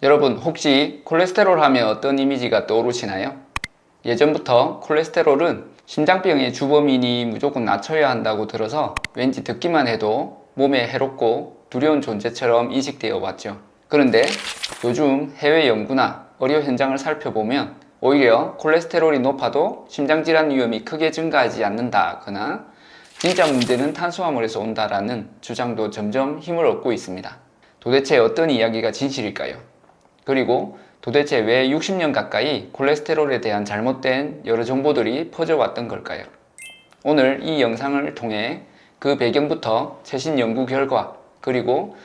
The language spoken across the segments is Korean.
여러분 혹시 콜레스테롤 하면 어떤 이미지가 떠오르시나요? 예전부터 콜레스테롤은 심장병의 주범이니 무조건 낮춰야 한다고 들어서 왠지 듣기만 해도 몸에 해롭고 두려운 존재처럼 인식되어 왔죠. 그런데 요즘 해외 연구나 의료 현장을 살펴보면 오히려 콜레스테롤이 높아도 심장질환 위험이 크게 증가하지 않는다거나 진짜 문제는 탄수화물에서 온다라는 주장도 점점 힘을 얻고 있습니다. 도대체 어떤 이야기가 진실일까요? 그리고 도대체 왜 60년 가까이 콜레스테롤에 대한 잘못된 여러 정보들이 퍼져왔던 걸까요? 오늘 이 영상을 통해 그 배경부터 최신 연구 결과 그리고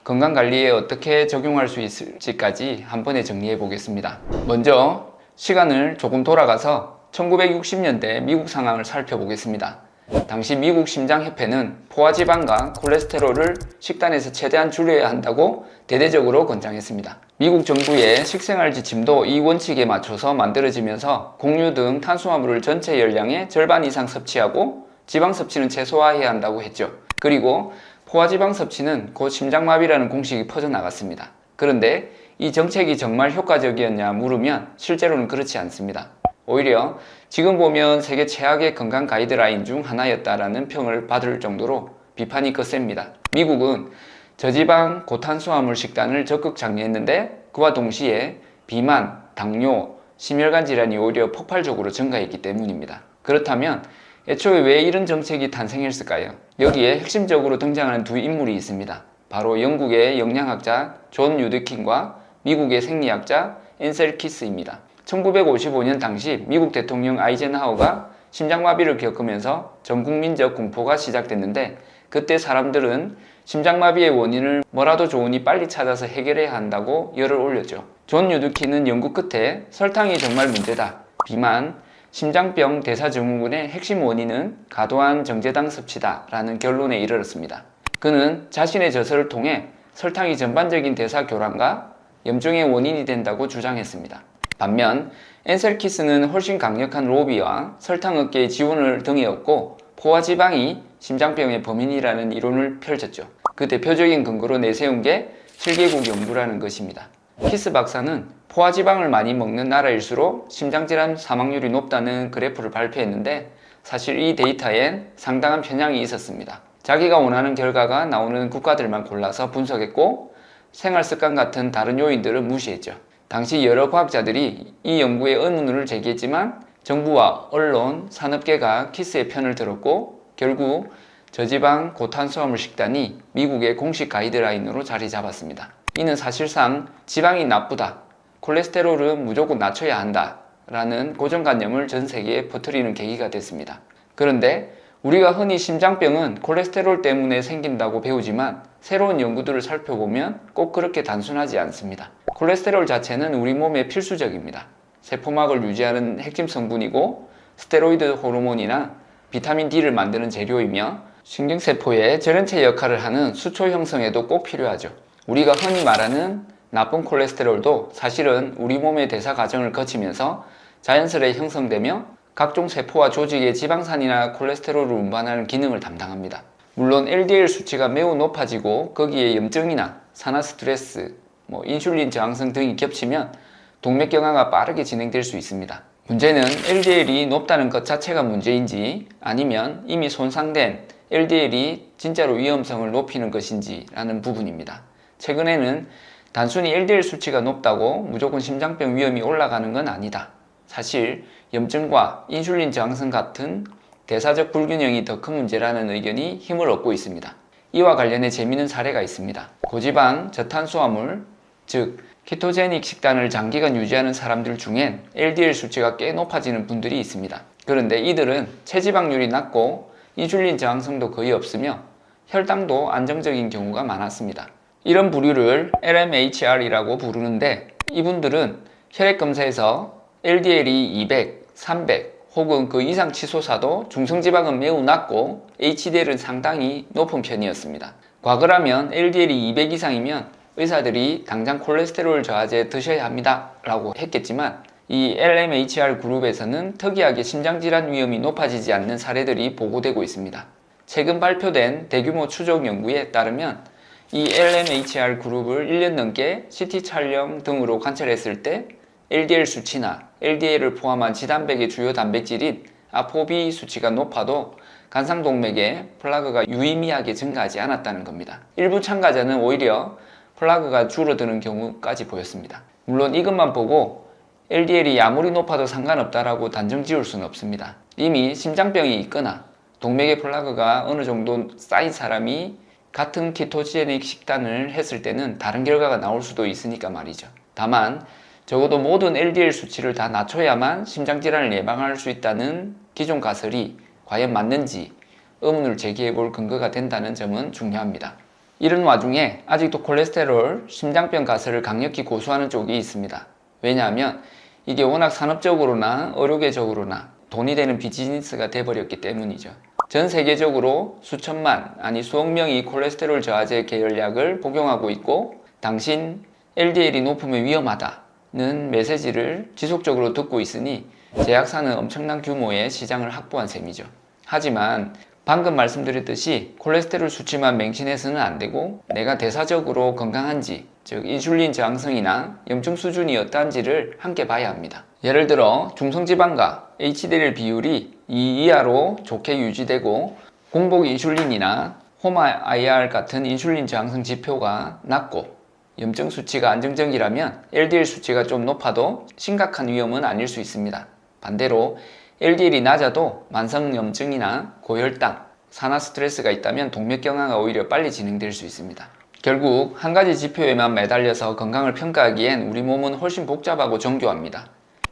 건강관리에 어떻게 적용할 수 있을지까지 한 번에 정리해 보겠습니다. 먼저 시간을 조금 돌아가서 1960년대 미국 상황을 살펴보겠습니다. 당시 미국 심장협회는 포화지방과 콜레스테롤을 식단에서 최대한 줄여야 한다고 대대적으로 권장했습니다. 미국 정부의 식생활 지침도 이 원칙에 맞춰서 만들어지면서 곡류 등 탄수화물을 전체 열량의 절반 이상 섭취하고 지방 섭취는 최소화해야 한다고 했죠. 그리고 포화지방 섭취는 곧 심장마비라는 공식이 퍼져나갔습니다. 그런데 이 정책이 정말 효과적이었냐 물으면 실제로는 그렇지 않습니다. 오히려 지금 보면 세계 최악의 건강 가이드라인 중 하나였다라는 평을 받을 정도로 비판이 거셉니다. 미국은 저지방 고탄수화물 식단을 적극 장려했는데 그와 동시에 비만, 당뇨, 심혈관 질환이 오히려 폭발적으로 증가했기 때문입니다. 그렇다면 애초에 왜 이런 정책이 탄생했을까요? 여기에 핵심적으로 등장하는 두 인물이 있습니다. 바로 영국의 영양학자 존 유드킨과 미국의 생리학자 앤셀 키스입니다. 1955년 당시 미국 대통령 아이젠하워가 심장마비를 겪으면서 전국민적 공포가 시작됐는데 그때 사람들은 심장마비의 원인을 뭐라도 좋으니 빨리 찾아서 해결해야 한다고 열을 올렸죠. 존 유드킨은 연구 끝에 설탕이 정말 문제다. 비만, 심장병 대사증후군의 핵심 원인은 과도한 정제당 섭취다 라는 결론에 이르렀습니다. 그는 자신의 저서를 통해 설탕이 전반적인 대사 교란과 염증의 원인이 된다고 주장했습니다. 반면 앤셀 키스는 훨씬 강력한 로비와 설탕업계의 지원을 등에 업고 포화지방이 심장병의 범인이라는 이론을 펼쳤죠. 그 대표적인 근거로 내세운 게 7개국 연구라는 것입니다. 키스 박사는 포화지방을 많이 먹는 나라일수록 심장질환 사망률이 높다는 그래프를 발표했는데 사실 이 데이터엔 상당한 편향이 있었습니다. 자기가 원하는 결과가 나오는 국가들만 골라서 분석했고 생활습관 같은 다른 요인들을 무시했죠. 당시 여러 과학자들이 이 연구에 의문을 제기했지만 정부와 언론, 산업계가 키스의 편을 들었고 결국 저지방 고탄수화물 식단이 미국의 공식 가이드라인으로 자리 잡았습니다. 이는 사실상 지방이 나쁘다, 콜레스테롤은 무조건 낮춰야 한다 라는 고정관념을 전 세계에 퍼뜨리는 계기가 됐습니다. 그런데 우리가 흔히 심장병은 콜레스테롤 때문에 생긴다고 배우지만 새로운 연구들을 살펴보면 꼭 그렇게 단순하지 않습니다. 콜레스테롤 자체는 우리 몸에 필수적입니다. 세포막을 유지하는 핵심 성분이고 스테로이드 호르몬이나 비타민 D를 만드는 재료이며 신경세포의 절연체 역할을 하는 수초 형성에도 꼭 필요하죠. 우리가 흔히 말하는 나쁜 콜레스테롤도 사실은 우리 몸의 대사 과정을 거치면서 자연스레 형성되며 각종 세포와 조직의 지방산이나 콜레스테롤을 운반하는 기능을 담당합니다. 물론 LDL 수치가 매우 높아지고 거기에 염증이나 산화 스트레스, 인슐린 저항성 등이 겹치면 동맥경화가 빠르게 진행될 수 있습니다. 문제는 LDL이 높다는 것 자체가 문제인지 아니면 이미 손상된 LDL이 진짜로 위험성을 높이는 것인지 라는 부분입니다. 최근에는 단순히 LDL 수치가 높다고 무조건 심장병 위험이 올라가는 건 아니다. 사실 염증과 인슐린 저항성 같은 대사적 불균형이 더 큰 문제라는 의견이 힘을 얻고 있습니다. 이와 관련해 재미있는 사례가 있습니다. 고지방, 저탄수화물, 즉 키토제닉 식단을 장기간 유지하는 사람들 중엔 LDL 수치가 꽤 높아지는 분들이 있습니다. 그런데 이들은 체지방률이 낮고 인슐린 저항성도 거의 없으며 혈당도 안정적인 경우가 많았습니다. 이런 부류를 LMHR이라고 부르는데 이분들은 혈액 검사에서 LDL이 200, 300 혹은 그 이상 치솟아도 중성지방은 매우 낮고 HDL은 상당히 높은 편이었습니다. 과거라면 LDL이 200 이상이면 의사들이 당장 콜레스테롤 저하제 드셔야 합니다 라고 했겠지만 이 LMHR 그룹에서는 특이하게 심장질환 위험이 높아지지 않는 사례들이 보고되고 있습니다. 최근 발표된 대규모 추적 연구에 따르면 이 LMHR 그룹을 1년 넘게 CT 촬영 등으로 관찰했을 때 LDL 수치나 LDL을 포함한 지단백의 주요 단백질인 아포비 수치가 높아도 간상동맥에 플라그가 유의미하게 증가하지 않았다는 겁니다. 일부 참가자는 오히려 플라그가 줄어드는 경우까지 보였습니다. 물론 이것만 보고 LDL이 아무리 높아도 상관없다라고 단정 지을 수는 없습니다. 이미 심장병이 있거나 동맥의 플라그가 어느 정도 쌓인 사람이 같은 키토제닉 식단을 했을 때는 다른 결과가 나올 수도 있으니까 말이죠. 다만 적어도 모든 LDL 수치를 다 낮춰야만 심장질환을 예방할 수 있다는 기존 가설이 과연 맞는지 의문을 제기해 볼 근거가 된다는 점은 중요합니다. 이런 와중에 아직도 콜레스테롤, 심장병 가설을 강력히 고수하는 쪽이 있습니다. 왜냐하면 이게 워낙 산업적으로나 의료계적으로나 돈이 되는 비즈니스가 돼버렸기 때문이죠. 전 세계적으로 수천만 아니 수억 명이 콜레스테롤 저하제 계열약을 복용하고 있고 당신 LDL이 높으면 위험하다는 메시지를 지속적으로 듣고 있으니 제약사는 엄청난 규모의 시장을 확보한 셈이죠. 하지만 방금 말씀드렸듯이 콜레스테롤 수치만 맹신해서는 안 되고 내가 대사적으로 건강한지, 즉 인슐린 저항성이나 염증 수준이 어떠한지를 함께 봐야 합니다. 예를 들어 중성지방과 HDL 비율이 2 이하로 좋게 유지되고 공복 인슐린이나 호마-IR 같은 인슐린 저항성 지표가 낮고 염증 수치가 안정적이라면 LDL 수치가 좀 높아도 심각한 위험은 아닐 수 있습니다. 반대로 LDL이 낮아도 만성염증이나 고혈당, 산화 스트레스가 있다면 동맥경화가 오히려 빨리 진행될 수 있습니다. 결국 한 가지 지표에만 매달려서 건강을 평가하기엔 우리 몸은 훨씬 복잡하고 정교합니다.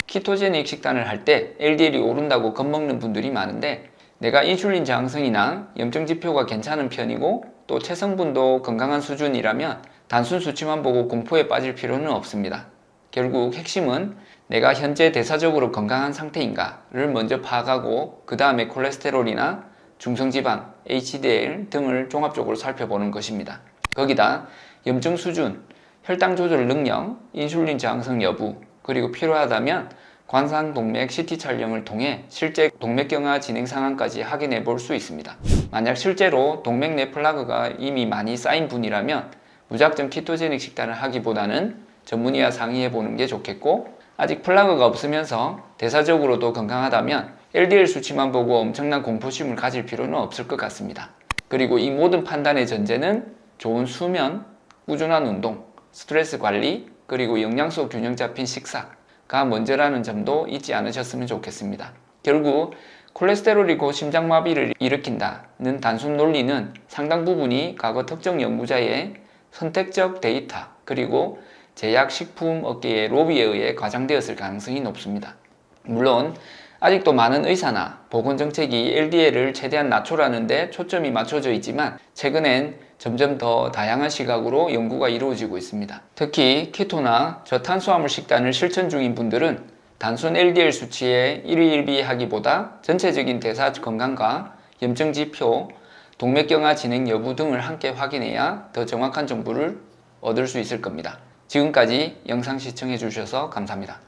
키토제닉 식단을 할 때 LDL이 오른다고 겁먹는 분들이 많은데 내가 인슐린 저항성이나 염증 지표가 괜찮은 편이고 또 체성분도 건강한 수준이라면 단순 수치만 보고 공포에 빠질 필요는 없습니다. 결국 핵심은 내가 현재 대사적으로 건강한 상태인가를 먼저 파악하고 그 다음에 콜레스테롤이나 중성지방, HDL 등을 종합적으로 살펴보는 것입니다. 거기다 염증 수준, 혈당 조절 능력, 인슐린 저항성 여부, 그리고 필요하다면 관상동맥 CT 촬영을 통해 실제 동맥경화 진행 상황까지 확인해 볼 수 있습니다. 만약 실제로 동맥 내 플라그가 이미 많이 쌓인 분이라면 무작정 키토제닉 식단을 하기보다는 전문의와 상의해 보는 게 좋겠고 아직 플라그가 없으면서 대사적으로도 건강하다면 LDL 수치만 보고 엄청난 공포심을 가질 필요는 없을 것 같습니다. 그리고 이 모든 판단의 전제는 좋은 수면, 꾸준한 운동, 스트레스 관리, 그리고 영양소 균형 잡힌 식사가 먼저라는 점도 잊지 않으셨으면 좋겠습니다. 결국 콜레스테롤이 곧 심장마비를 일으킨다는 단순 논리는 상당 부분이 과거 특정 연구자의 선택적 데이터 그리고 제약식품 업계의 로비에 의해 과장되었을 가능성이 높습니다. 물론 아직도 많은 의사나 보건정책이 LDL을 최대한 낮추라는 데 초점이 맞춰져 있지만 최근엔 점점 더 다양한 시각으로 연구가 이루어지고 있습니다. 특히 키토나 저탄수화물 식단을 실천 중인 분들은 단순 LDL 수치에 일희일비하기보다 전체적인 대사 건강과 염증 지표, 동맥경화 진행 여부 등을 함께 확인해야 더 정확한 정보를 얻을 수 있을 겁니다. 지금까지 영상 시청해 주셔서 감사합니다.